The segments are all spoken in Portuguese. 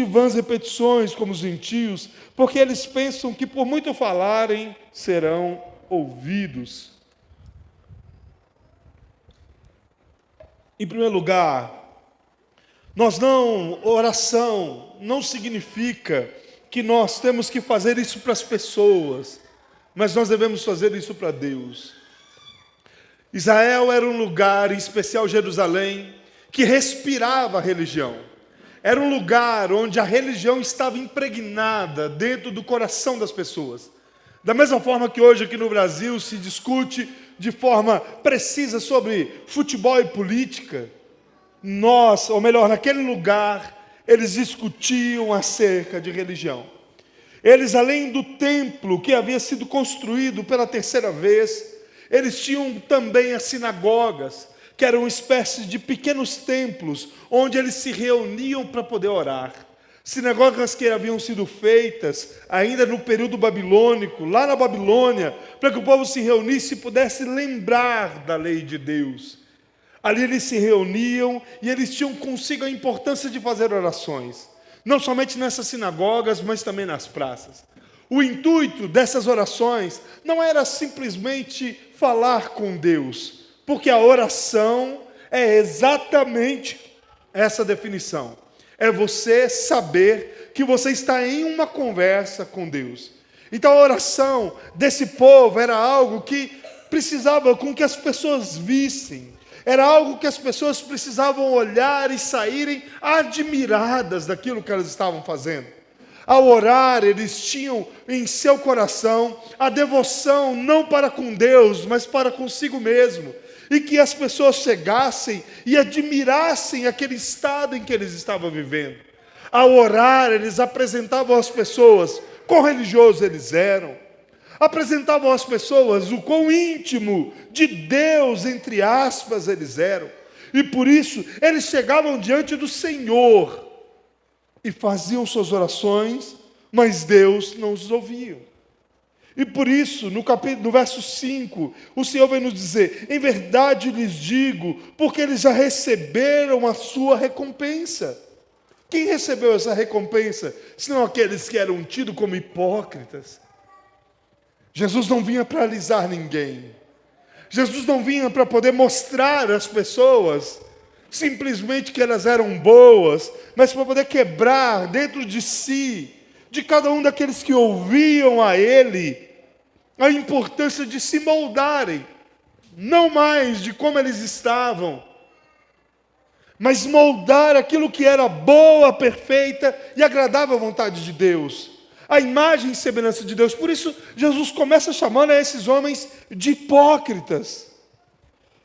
vãs repetições como os gentios, porque eles pensam que por muito falarem serão ouvidos. Em primeiro lugar, oração não significa que nós temos que fazer isso para as pessoas, mas nós devemos fazer isso para Deus. Israel era um lugar, em especial Jerusalém, que respirava a religião. Era um lugar onde a religião estava impregnada dentro do coração das pessoas. Da mesma forma que hoje aqui no Brasil se discute de forma precisa sobre futebol e política, naquele lugar, eles discutiam acerca de religião. Eles, além do templo que havia sido construído pela terceira vez, eles tinham também as sinagogas, que eram uma espécie de pequenos templos, onde eles se reuniam para poder orar. Sinagogas que haviam sido feitas ainda no período babilônico, lá na Babilônia, para que o povo se reunisse e pudesse lembrar da lei de Deus. Ali eles se reuniam e eles tinham consigo a importância de fazer orações. Não somente nessas sinagogas, mas também nas praças. O intuito dessas orações não era simplesmente falar com Deus, porque a oração é exatamente essa definição. É você saber que você está em uma conversa com Deus. Então a oração desse povo era algo que precisava com que as pessoas vissem. Era algo que as pessoas precisavam olhar e saírem admiradas daquilo que elas estavam fazendo. Ao orar, eles tinham em seu coração a devoção não para com Deus, mas para consigo mesmo. E que as pessoas chegassem e admirassem aquele estado em que eles estavam vivendo. Ao orar, eles apresentavam às pessoas quão religiosos eles eram. Apresentavam às pessoas o quão íntimo de Deus, entre aspas, eles eram. E por isso, eles chegavam diante do Senhor e faziam suas orações, mas Deus não os ouvia. E por isso, no verso 5, o Senhor vem nos dizer: em verdade lhes digo, porque eles já receberam a sua recompensa. Quem recebeu essa recompensa, senão aqueles que eram tidos como hipócritas? Jesus não vinha para alisar ninguém. Jesus não vinha para poder mostrar às pessoas simplesmente que elas eram boas, mas para poder quebrar dentro de si, de cada um daqueles que ouviam a Ele, a importância de se moldarem, não mais de como eles estavam, mas moldar aquilo que era boa, perfeita e agradável à vontade de Deus, a imagem e semelhança de Deus. Por isso, Jesus começa chamando a esses homens de hipócritas.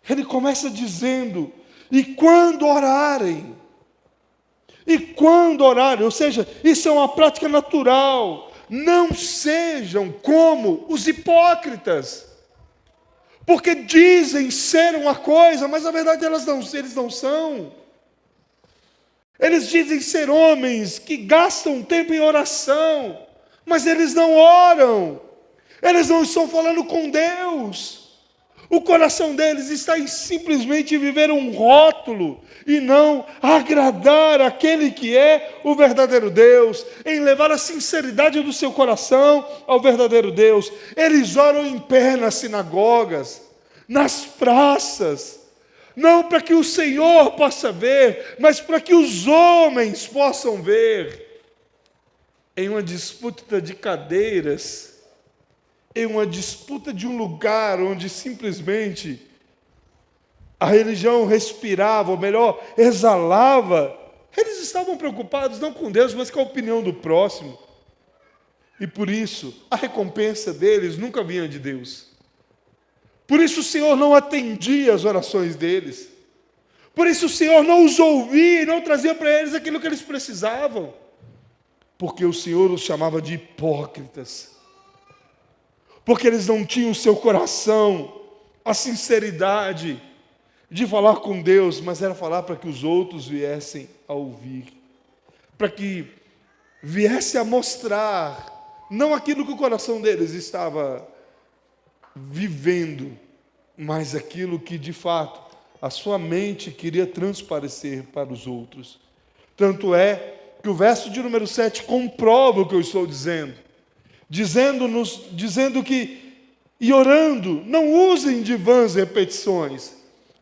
Ele começa dizendo: e quando orarem, ou seja, isso é uma prática natural, não sejam como os hipócritas, porque dizem ser uma coisa, mas na verdade eles não são. Eles dizem ser homens que gastam tempo em oração, mas eles não oram, eles não estão falando com Deus. O coração deles está em simplesmente viver um rótulo e não agradar aquele que é o verdadeiro Deus, em levar a sinceridade do seu coração ao verdadeiro Deus. Eles oram em pé nas sinagogas, nas praças, não para que o Senhor possa ver, mas para que os homens possam ver. Em uma disputa de cadeiras, em uma disputa de um lugar onde simplesmente a religião respirava, ou melhor, exalava, eles estavam preocupados não com Deus, mas com a opinião do próximo. E por isso, a recompensa deles nunca vinha de Deus. Por isso o Senhor não atendia as orações deles. Por isso o Senhor não os ouvia e não trazia para eles aquilo que eles precisavam. Porque o Senhor os chamava de hipócritas. Porque eles não tinham o seu coração, a sinceridade de falar com Deus, mas era falar para que os outros viessem a ouvir. Para que viesse a mostrar, não aquilo que o coração deles estava vivendo, mas aquilo que de fato a sua mente queria transparecer para os outros. Tanto é que o verso de número 7 comprova o que eu estou dizendo. Dizendo que, e orando, não usem de vãs repetições.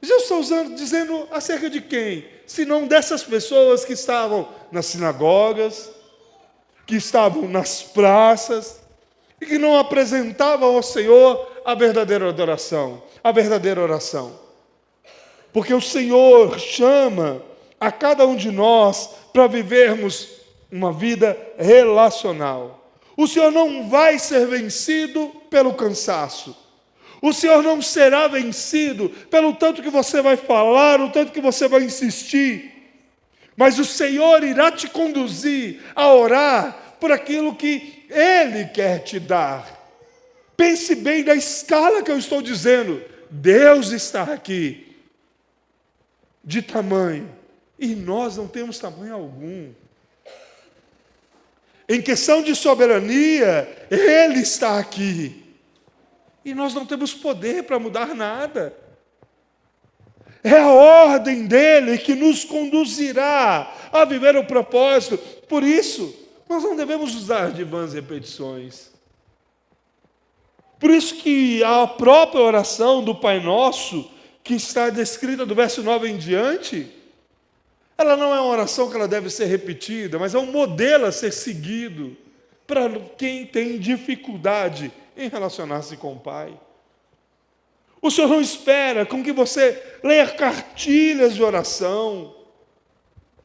Jesus está dizendo acerca de quem? Senão dessas pessoas que estavam nas sinagogas, que estavam nas praças, e que não apresentavam ao Senhor a verdadeira adoração, a verdadeira oração. Porque o Senhor chama a cada um de nós para vivermos uma vida relacional. O Senhor não vai ser vencido pelo cansaço. O Senhor não será vencido pelo tanto que você vai falar, o tanto que você vai insistir. Mas o Senhor irá te conduzir a orar por aquilo que Ele quer te dar. Pense bem na escala que eu estou dizendo. Deus está aqui, de tamanho, e nós não temos tamanho algum. Em questão de soberania, Ele está aqui. E nós não temos poder para mudar nada. É a ordem dEle que nos conduzirá a viver o propósito. Por isso, nós não devemos usar de vãs repetições. Por isso que a própria oração do Pai Nosso, que está descrita do verso 9 em diante, ela não é uma oração que ela deve ser repetida, mas é um modelo a ser seguido para quem tem dificuldade em relacionar-se com o Pai. O Senhor não espera com que você leia cartilhas de oração,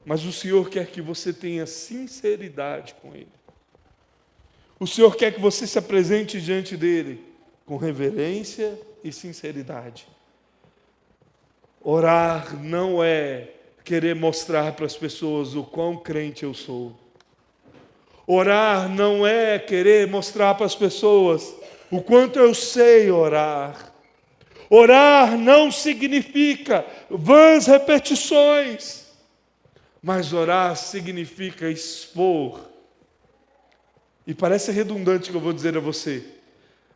mas o Senhor quer que você tenha sinceridade com Ele. O Senhor quer que você se apresente diante dEle com reverência e sinceridade. Orar não é querer mostrar para as pessoas o quão crente eu sou. Orar não é querer mostrar para as pessoas o quanto eu sei orar. Orar não significa vãs repetições, mas orar significa expor. E parece redundante o que eu vou dizer a você,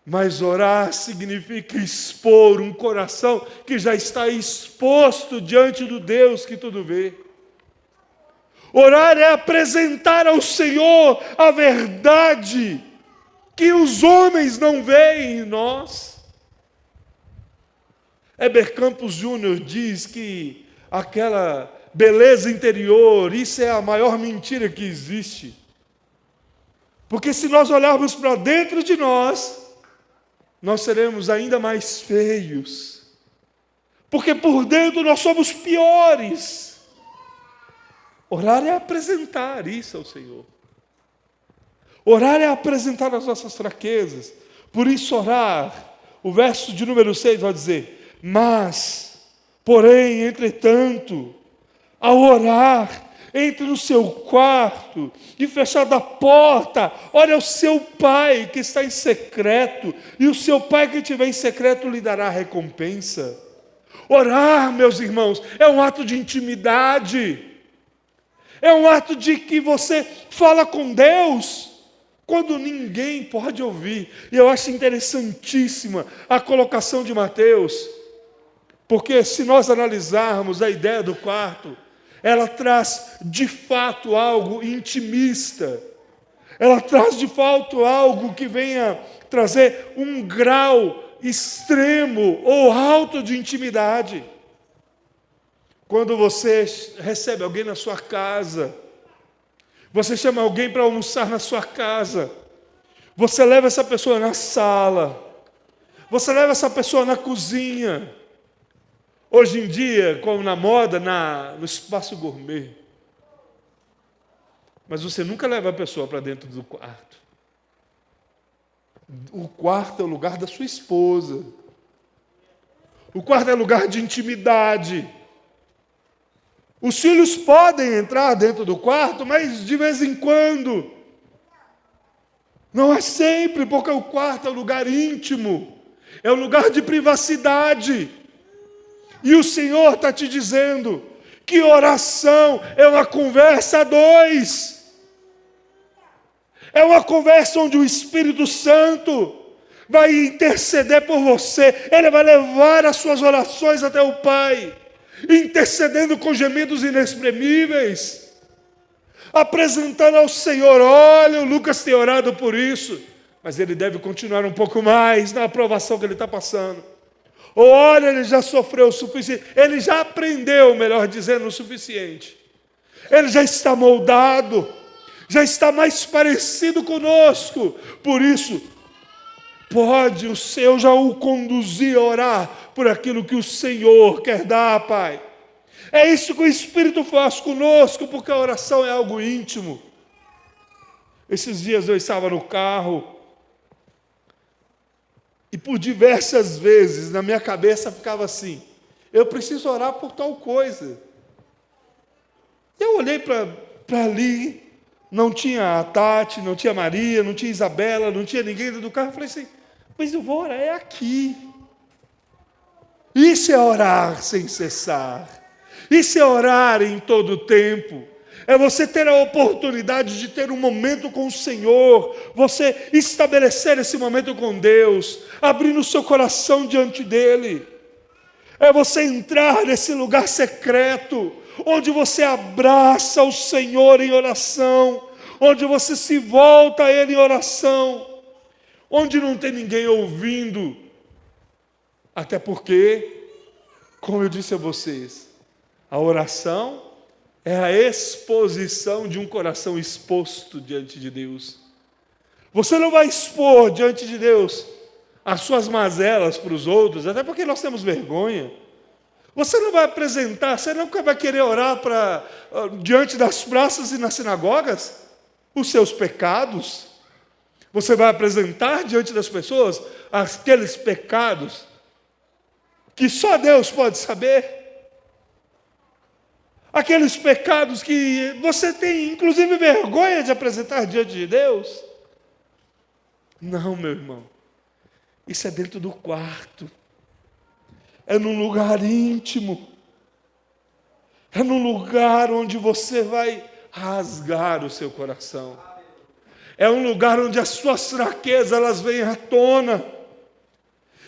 mas orar significa expor um coração que já está exposto diante do Deus que tudo vê. Orar é apresentar ao Senhor a verdade que os homens não veem em nós. Heber Campos Júnior diz que aquela beleza interior, isso é a maior mentira que existe. Porque se nós olharmos para dentro de nós seremos ainda mais feios. Porque por dentro nós somos piores. Orar é apresentar isso ao Senhor. Orar é apresentar as nossas fraquezas. Por isso orar, o verso de número 6 vai dizer: mas, porém, entretanto, ao orar, entre no seu quarto e fechada a porta, ore ao seu Pai que está em secreto, e o seu Pai que estiver em secreto lhe dará recompensa. Orar, meus irmãos, é um ato de intimidade. É um ato de que você fala com Deus quando ninguém pode ouvir. E eu acho interessantíssima a colocação de Mateus, porque se nós analisarmos a ideia do quarto, ela traz de fato algo intimista. Ela traz de fato algo que venha trazer um grau extremo ou alto de intimidade. Quando você recebe alguém na sua casa, você chama alguém para almoçar na sua casa, você leva essa pessoa na sala, você leva essa pessoa na cozinha. Hoje em dia, como na moda, no espaço gourmet. Mas você nunca leva a pessoa para dentro do quarto. O quarto é o lugar da sua esposa. O quarto é lugar de intimidade. Os filhos podem entrar dentro do quarto, mas de vez em quando. Não é sempre, porque o quarto é um lugar íntimo. É um lugar de privacidade. E o Senhor está te dizendo que oração é uma conversa a dois. É uma conversa onde o Espírito Santo vai interceder por você. Ele vai levar as suas orações até o Pai, intercedendo com gemidos inexprimíveis. apresentando ao Senhor: olha, o Lucas tem orado por isso, mas ele deve continuar um pouco mais na aprovação que ele está passando. Ou olha, ele já sofreu o suficiente, ele já aprendeu, melhor dizendo, o suficiente. Ele já está moldado, já está mais parecido conosco. Por isso, pode o Senhor já o conduzir a orar por aquilo que o Senhor quer dar, Pai. É isso que o Espírito faz conosco, porque a oração é algo íntimo. Esses dias eu estava no carro, e por diversas vezes na minha cabeça ficava assim: eu preciso orar por tal coisa. Eu olhei para ali, não tinha a Tati, não tinha a Maria, não tinha a Isabela, não tinha ninguém dentro do carro. Eu falei assim: mas eu vou orar é aqui. Isso é orar sem cessar. Isso é orar em todo o tempo. É você ter a oportunidade de ter um momento com o Senhor, você estabelecer esse momento com Deus, abrindo o seu coração diante dEle. É você entrar nesse lugar secreto, onde você abraça o Senhor em oração, onde você se volta a Ele em oração, onde não tem ninguém ouvindo. Até porque, como eu disse a vocês, a oração é a exposição de um coração exposto diante de Deus. Você não vai expor diante de Deus as suas mazelas para os outros, até porque nós temos vergonha. Você não vai apresentar, você nunca vai querer orar diante das praças e nas sinagogas os seus pecados. Você vai apresentar diante das pessoas aqueles pecados que só Deus pode saber. Aqueles pecados que você tem, inclusive, vergonha de apresentar diante de Deus. Não, meu irmão. Isso é dentro do quarto. É num lugar íntimo. É num lugar onde você vai rasgar o seu coração. É um lugar onde as suas fraquezas elas vêm à tona.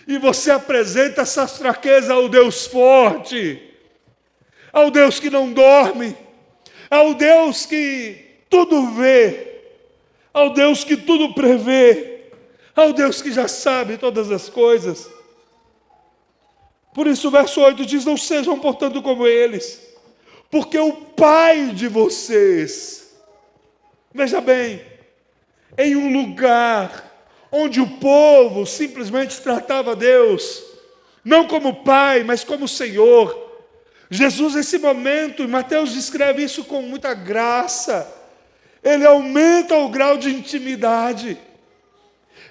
E você apresenta essas fraquezas ao Deus forte, ao Deus que não dorme, ao Deus que tudo vê, ao Deus que tudo prevê, ao Deus que já sabe todas as coisas. Por isso o verso 8 diz: não sejam, portanto, como eles, porque o Pai de vocês, veja bem, em um lugar onde o povo simplesmente tratava Deus, não como Pai, mas como Senhor. Jesus, nesse momento, e Mateus descreve isso com muita graça, ele aumenta o grau de intimidade,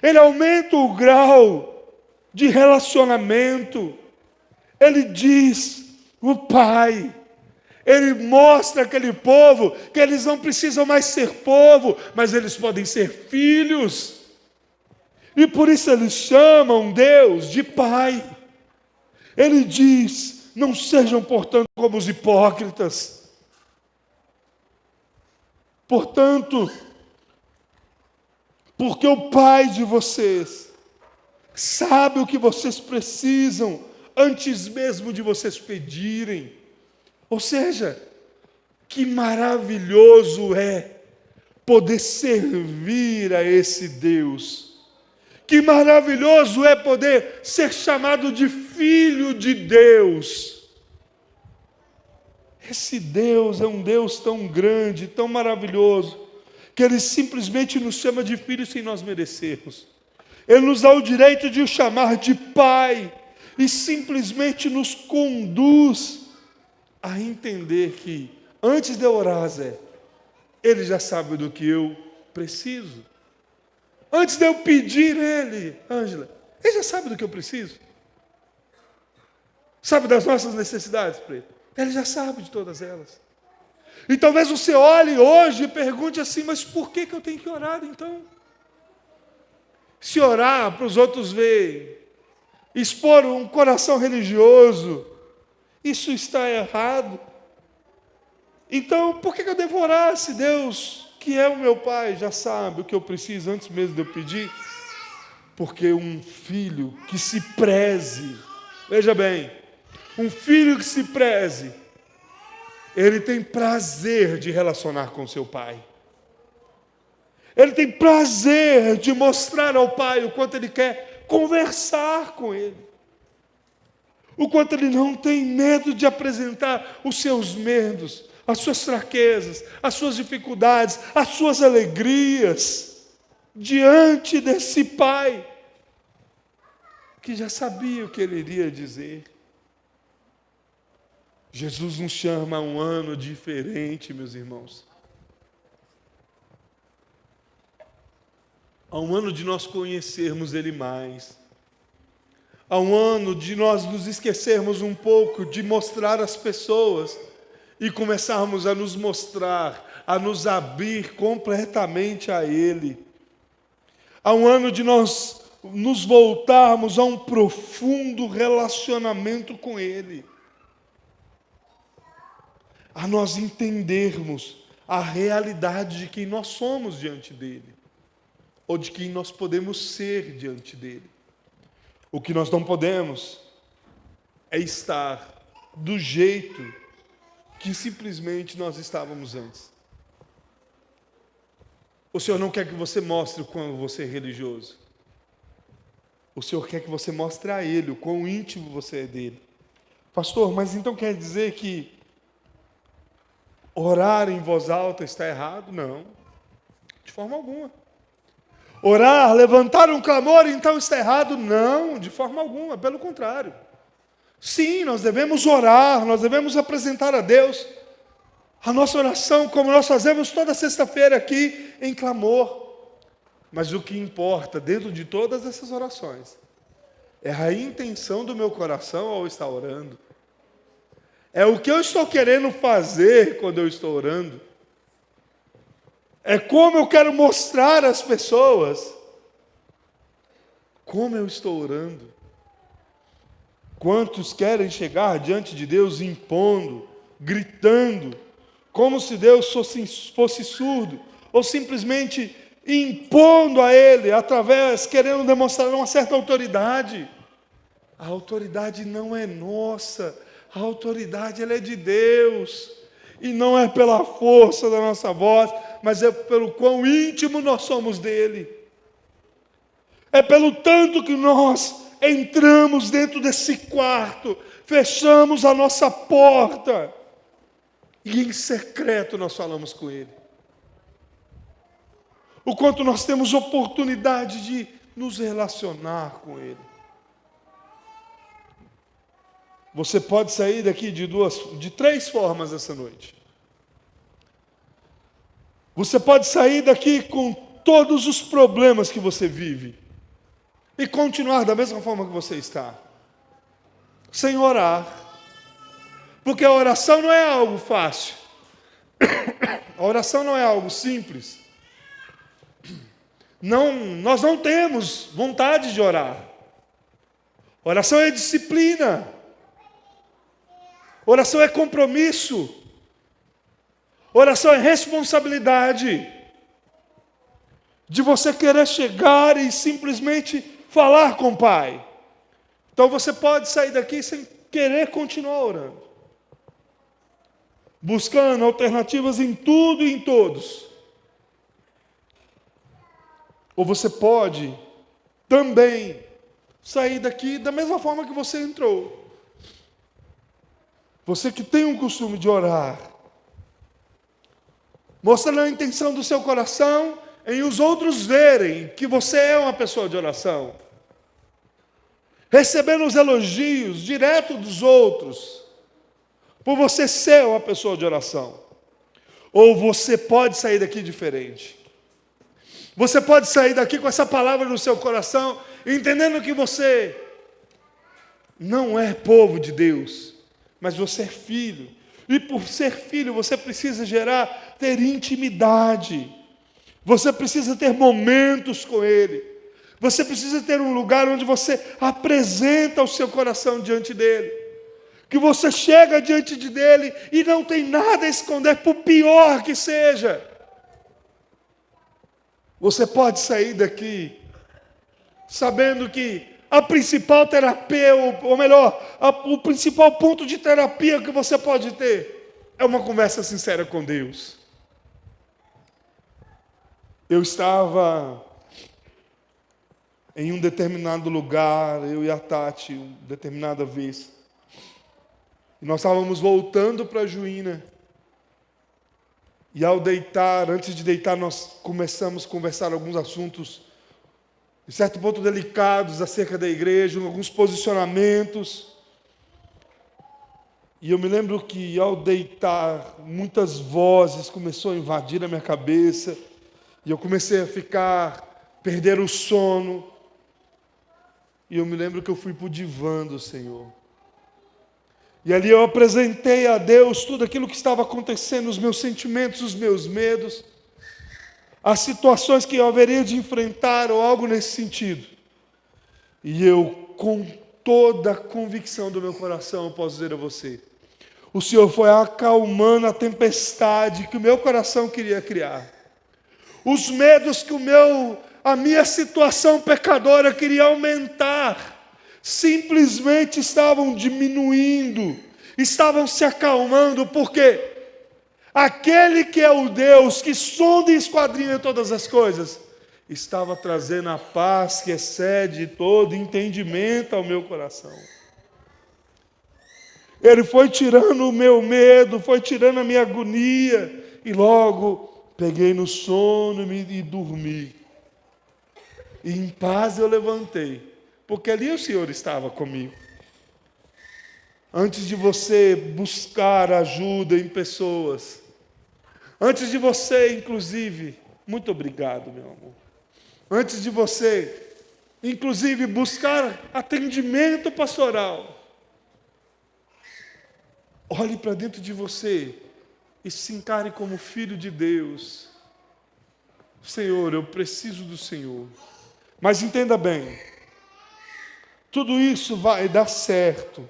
ele aumenta o grau de relacionamento. Ele diz, o Pai, ele mostra àquele povo que eles não precisam mais ser povo, mas eles podem ser filhos. E por isso eles chamam Deus de Pai. Ele diz: não sejam, portanto, como os hipócritas. Portanto, porque o Pai de vocês sabe o que vocês precisam antes mesmo de vocês pedirem. Ou seja, que maravilhoso é poder servir a esse Deus. Que maravilhoso é poder ser chamado de filho de Deus. Esse Deus é um Deus tão grande, tão maravilhoso, que Ele simplesmente nos chama de filhos sem nós merecermos. Ele nos dá o direito de o chamar de Pai e simplesmente nos conduz a entender que, antes de eu orar, Zé, Ele já sabe do que eu preciso. Antes de eu pedir Ele, Ângela, Ele já sabe do que eu preciso. Sabe das nossas necessidades, Preto? Ele já sabe de todas elas. E talvez você olhe hoje e pergunte assim: mas por que eu tenho que orar então? Se orar para os outros verem, expor um coração religioso, isso está errado. Então, por que eu devo orar se Deus, que é o meu Pai, já sabe o que eu preciso antes mesmo de eu pedir? Porque um filho que se preze, veja bem, um filho que se preze, Ele tem prazer de relacionar com seu Pai. Ele tem prazer de mostrar ao Pai o quanto Ele quer conversar com Ele. O quanto Ele não tem medo de apresentar os seus medos, as suas fraquezas, as suas dificuldades, as suas alegrias, diante desse Pai, que já sabia o que Ele iria dizer. Jesus nos chama a um ano diferente, meus irmãos. A um ano de nós conhecermos Ele mais. A um ano de nós nos esquecermos um pouco de mostrar às pessoas e começarmos a nos mostrar, a nos abrir completamente a Ele. Há um ano de nós nos voltarmos a um profundo relacionamento com Ele. A nós entendermos a realidade de quem nós somos diante dEle, ou de quem nós podemos ser diante dEle. O que nós não podemos é estar do jeito que simplesmente nós estávamos antes. O Senhor não quer que você mostre o quão você é religioso. O Senhor quer que você mostre a Ele o quão íntimo você é dEle. Pastor, mas então quer dizer que orar em voz alta está errado? Não, de forma alguma. Orar, levantar um clamor, então está errado? Não, de forma alguma, pelo contrário. Sim, nós devemos orar, nós devemos apresentar a Deus a nossa oração, como nós fazemos toda sexta-feira aqui em clamor. Mas o que importa dentro de todas essas orações é a intenção do meu coração ao estar orando. É o que eu estou querendo fazer quando eu estou orando. É como eu quero mostrar às pessoas como eu estou orando. Quantos querem chegar diante de Deus impondo, gritando, como se Deus fosse surdo, ou simplesmente impondo a Ele, querendo demonstrar uma certa autoridade. A autoridade não é nossa, a autoridade ela é de Deus, e não é pela força da nossa voz, mas é pelo quão íntimo nós somos dEle. É pelo tanto que nós entramos dentro desse quarto, fechamos a nossa porta, e em secreto nós falamos com Ele. O quanto nós temos oportunidade de nos relacionar com Ele. Você pode sair daqui de 3 formas essa noite. Você pode sair daqui com todos os problemas que você vive e continuar da mesma forma que você está, sem orar, porque a oração não é algo fácil, a oração não é algo simples. Nós não temos vontade de orar. Oração é disciplina. Oração é compromisso. Oração é responsabilidade. De você querer chegar e simplesmente falar com o Pai. Então você pode sair daqui sem querer continuar orando, buscando alternativas em tudo e em todos. Ou você pode também sair daqui da mesma forma que você entrou. Você que tem um costume de orar, mostrando a intenção do seu coração em os outros verem que você é uma pessoa de oração, recebendo os elogios direto dos outros, por você ser uma pessoa de oração. Ou você pode sair daqui diferente. Você pode sair daqui com essa palavra no seu coração, entendendo que você não é povo de Deus, mas você é filho. E por ser filho, você precisa ter intimidade. Você precisa ter momentos com Ele. Você precisa ter um lugar onde você apresenta o seu coração diante dEle. Que você chega diante dEle e não tem nada a esconder, por pior que seja. Você pode sair daqui sabendo que a principal terapia, ou melhor, o principal ponto de terapia que você pode ter É uma conversa sincera com Deus. Eu estava em um determinado lugar, eu e a Tati, uma determinada vez. E nós estávamos voltando para Juína. E ao deitar, antes de deitar, nós começamos a conversar alguns assuntos, em certo ponto delicados, acerca da igreja, alguns posicionamentos. E eu me lembro que ao deitar, muitas vozes começaram a invadir a minha cabeça. E eu comecei a perder o sono. E eu me lembro que eu fui para o divã do Senhor. E ali eu apresentei a Deus tudo aquilo que estava acontecendo, os meus sentimentos, os meus medos, as situações que eu haveria de enfrentar ou algo nesse sentido. E eu, com toda a convicção do meu coração, posso dizer a você, o Senhor foi acalmando a tempestade que o meu coração queria criar. Os medos que a minha situação pecadora queria aumentar, simplesmente estavam diminuindo, estavam se acalmando, porque aquele que é o Deus que sonda e esquadrinha todas as coisas, estava trazendo a paz que excede todo entendimento ao meu coração. Ele foi tirando o meu medo, foi tirando a minha agonia, e logo peguei no sono e dormi. E em paz eu levantei, porque ali o Senhor estava comigo. Antes de você buscar ajuda em pessoas, antes de você, inclusive, muito obrigado, meu amor. Antes de você, inclusive, buscar atendimento pastoral, olhe para dentro de você e se encare como filho de Deus. Senhor, eu preciso do Senhor. Mas entenda bem, tudo isso vai dar certo,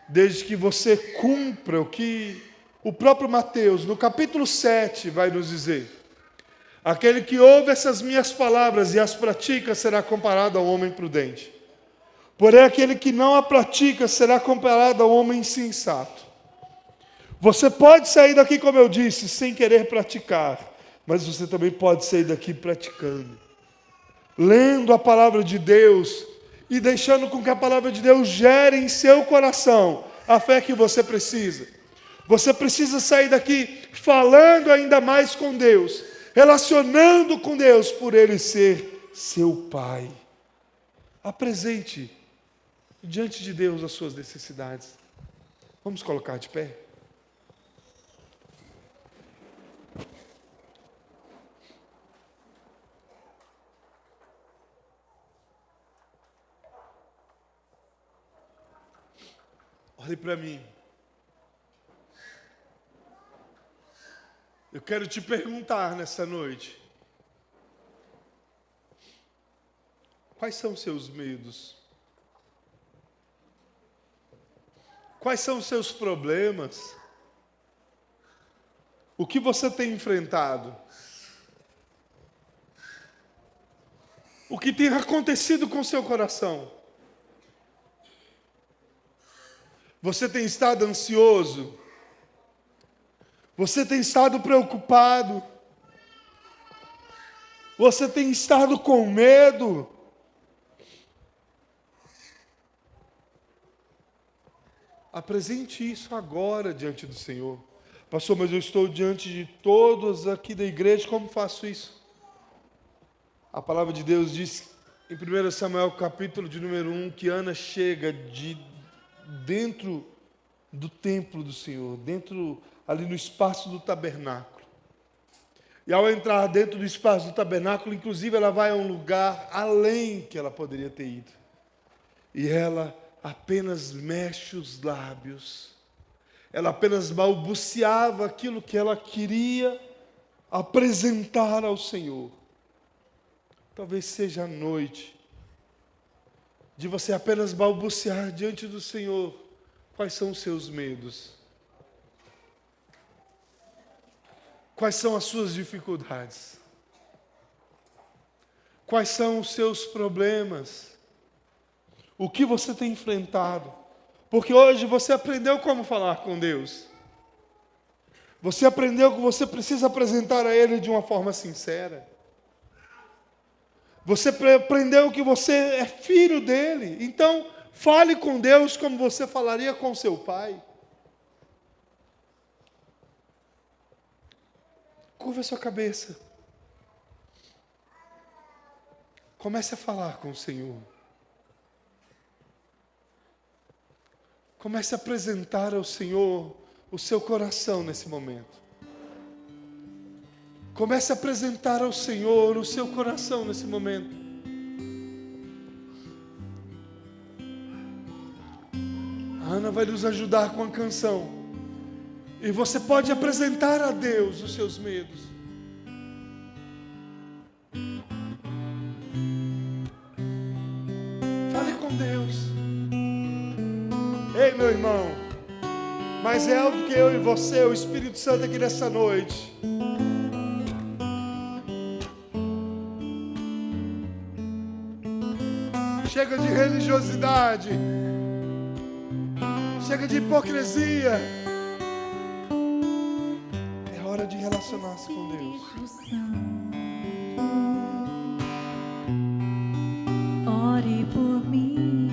desde que você cumpra o que o próprio Mateus, no capítulo 7, vai nos dizer. Aquele que ouve essas minhas palavras e as pratica será comparado ao homem prudente. Porém, aquele que não a pratica será comparado ao homem insensato. Você pode sair daqui, como eu disse, sem querer praticar, mas você também pode sair daqui praticando. Lendo a palavra de Deus e deixando com que a palavra de Deus gere em seu coração a fé que você precisa. Você precisa sair daqui falando ainda mais com Deus, relacionando com Deus por Ele ser seu Pai. Apresente diante de Deus as suas necessidades. Vamos colocar de pé? Olhe para mim. Eu quero te perguntar nessa noite. Quais são os seus medos? Quais são os seus problemas? O que você tem enfrentado? O que tem acontecido com o seu coração? Você tem estado ansioso? Você tem estado preocupado? Você tem estado com medo? Apresente isso agora diante do Senhor. Pastor, mas eu estou diante de todos aqui da igreja, como faço isso? A palavra de Deus diz em 1 Samuel, capítulo de número 1, que Ana chega dentro do templo do Senhor, ali no espaço do tabernáculo. E ao entrar dentro do espaço do tabernáculo, inclusive ela vai a um lugar além que ela poderia ter ido. E ela apenas mexe os lábios. Ela apenas balbuciava aquilo que ela queria apresentar ao Senhor. Talvez seja a noite de você apenas balbuciar diante do Senhor. Quais são os seus medos? Quais são as suas dificuldades? Quais são os seus problemas? O que você tem enfrentado? Porque hoje você aprendeu como falar com Deus. Você aprendeu que você precisa apresentar a Ele de uma forma sincera. Você aprendeu que você é filho dele. Então, fale com Deus como você falaria com seu pai. Curva a sua cabeça. Comece a falar com o Senhor. Comece a apresentar ao Senhor o seu coração nesse momento. Comece a apresentar ao Senhor o seu coração nesse momento. A Ana vai nos ajudar com a canção. E você pode apresentar a Deus os seus medos. Fale com Deus. Ei, meu irmão, mais real do que eu e você, o Espírito Santo aqui nessa noite. Chega de religiosidade. Chega de hipocrisia. É hora de relacionar-se com Deus. Ore por mim.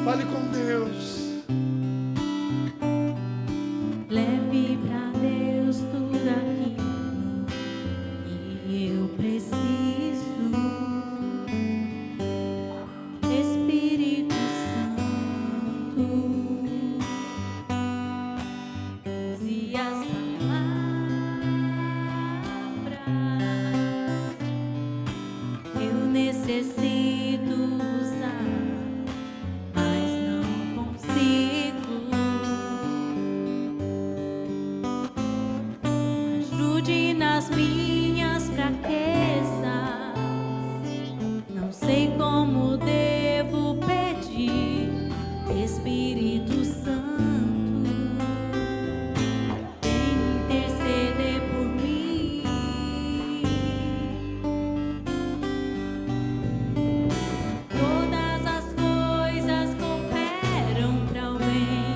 Fale com Deus. Leve pra Deus tudo aquilo que eu preciso. Espírito Santo, use as palavras que eu necessito usar, mas não consigo. Ajude nas minhas fraquezas. Não sei como devo pedir. Espírito Santo, vem interceder por mim. Todas as coisas cooperam para o bem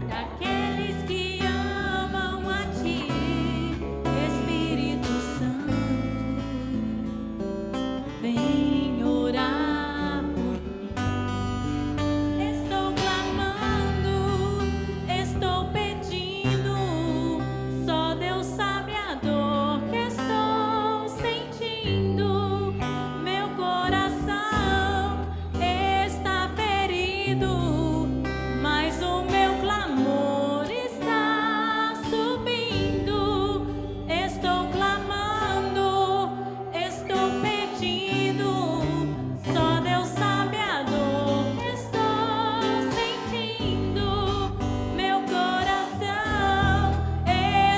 daqueles que amam a Ti. Espírito Santo, vem orar por mim. Estou clamando, estou pedindo. Só Deus sabe a dor que estou sentindo. Meu coração está ferido, mas o meu clamor está subindo. Estou clamando, estou pedindo. Só Deus sabe a dor que estou sentindo. Meu coração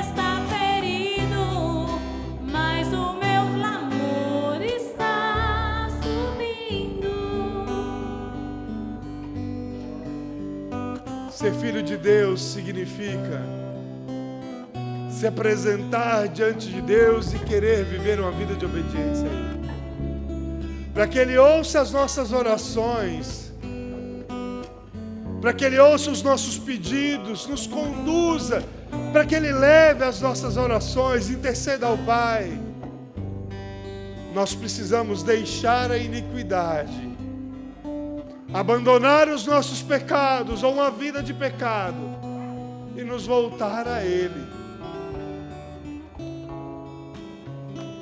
está ferido, mas o meu clamor está subindo. Ser filho de Deus significa se apresentar diante de Deus e querer viver uma vida de obediência a Ele. Para que Ele ouça as nossas orações, para que Ele ouça os nossos pedidos, nos conduza, para que Ele leve as nossas orações, interceda ao Pai. Nós precisamos deixar a iniquidade, abandonar os nossos pecados ou uma vida de pecado e nos voltar a Ele.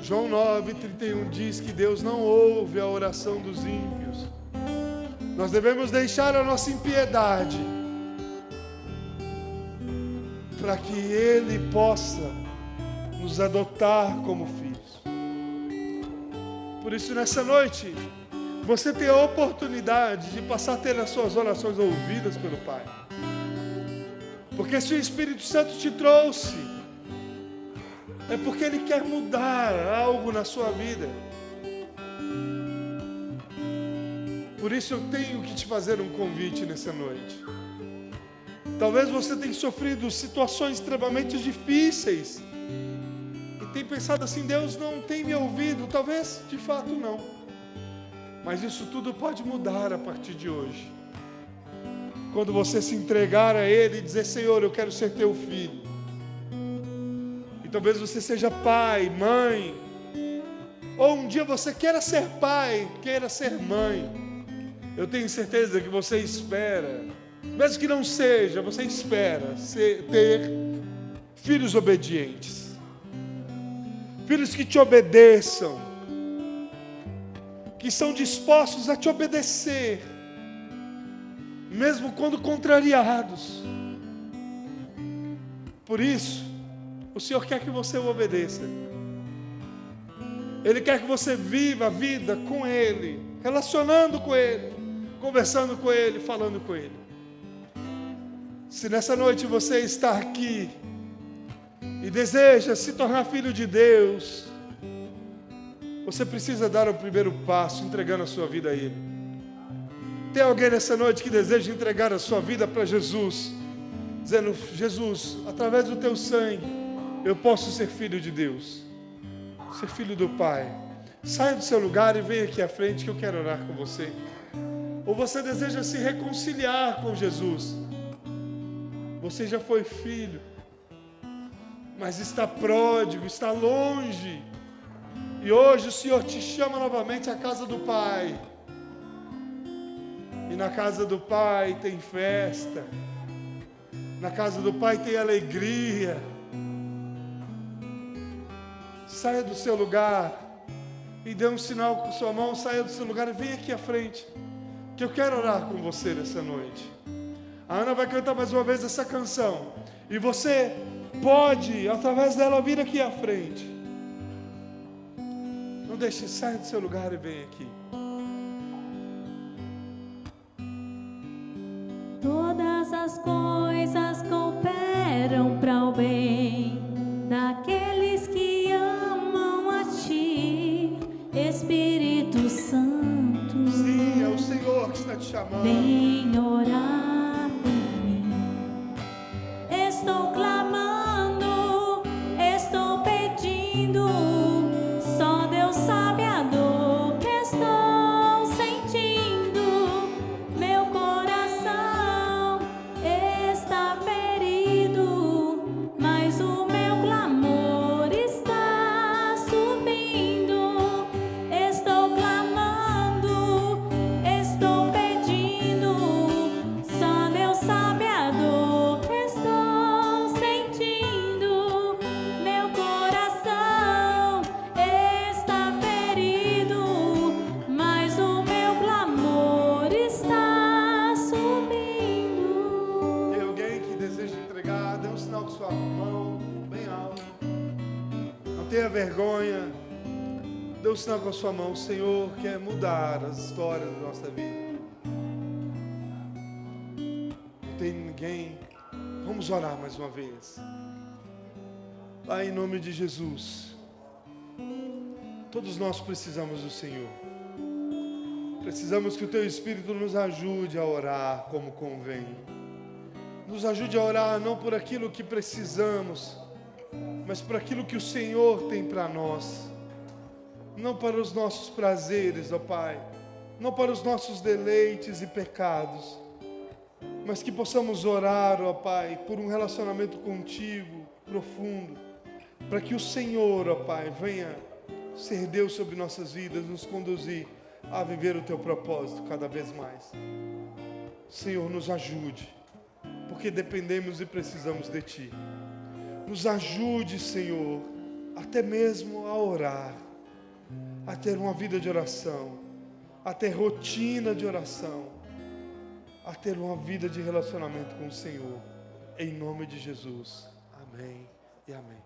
João 9:31 diz que Deus não ouve a oração dos ímpios. Nós devemos deixar a nossa impiedade para que Ele possa nos adotar como filhos. Por isso, nessa noite, você tem a oportunidade de passar a ter as suas orações ouvidas pelo Pai. Porque se o Espírito Santo te trouxe, é porque Ele quer mudar algo na sua vida. Por isso eu tenho que te fazer um convite nessa noite. Talvez você tenha sofrido situações extremamente difíceis e tenha pensado assim: Deus não tem me ouvido. Talvez de fato não. Mas isso tudo pode mudar a partir de hoje. Quando você se entregar a Ele e dizer: Senhor, eu quero ser teu filho. talvez você seja pai, mãe, ou um dia você queira ser pai, queira ser mãe. Eu tenho certeza que você espera, mesmo que não seja, você espera ter filhos obedientes, filhos que te obedeçam, que são dispostos a te obedecer, mesmo quando contrariados. Por isso, o Senhor quer que você o obedeça. Ele quer que você viva a vida com Ele, relacionando com Ele, conversando com Ele, falando com Ele. Se nessa noite você está aqui e deseja se tornar filho de Deus, você precisa dar o primeiro passo, entregando a sua vida a Ele. Tem alguém nessa noite que deseja entregar a sua vida para Jesus, dizendo: Jesus, através do teu sangue, eu posso ser filho de Deus, ser filho do Pai. Saia do seu lugar e venha aqui à frente que eu quero orar com você. Ou você deseja se reconciliar com Jesus. Você já foi filho, mas está pródigo, está longe. E hoje o Senhor te chama novamente à casa do Pai. E na casa do Pai tem festa. Na casa do Pai tem alegria. Saia do seu lugar e dê um sinal com sua mão. Saia do seu lugar e venha aqui à frente, que eu quero orar com você nessa noite. A Ana vai cantar mais uma vez essa canção, e você pode, através dela, vir aqui à frente. Não deixe, saia do seu lugar e venha aqui. Todas as coisas cooperam para o bem daqueles que amam a Ti, Espírito Santo. Sim, é o Senhor que está te chamando. Vem orar por mim. Estou clamando, estou pedindo. Só Deus sabe a dor que estou sentindo. Meu coração está ferido, mas o meu clamor está subindo. Estou clamando, estou pedindo. Só Deus sabe a dor que estou sentindo. Meu coração está ferido, mas o meu clamor está subindo. Tem alguém que deseja entregar? Dê um sinal com sua mão bem alto. Não tenha vergonha. Dê um sinal com a sua mão. O Senhor quer mudar as histórias da nossa vida. Não tem ninguém? Vamos orar mais uma vez. Pai, em nome de Jesus, todos nós precisamos do Senhor. Precisamos que o Teu Espírito nos ajude a orar como convém. Nos ajude a orar não por aquilo que precisamos, mas por aquilo que o Senhor tem para nós. Não para os nossos prazeres, ó Pai, não para os nossos deleites e pecados, mas que possamos orar, ó Pai, por um relacionamento contigo profundo, para que o Senhor, ó Pai, venha ser Deus sobre nossas vidas, nos conduzir a viver o Teu propósito cada vez mais. Senhor, nos ajude, porque dependemos e precisamos de Ti. Nos ajude, Senhor, até mesmo a orar, a ter uma vida de oração, a ter rotina de oração, a ter uma vida de relacionamento com o Senhor. Em nome de Jesus. Amém e amém.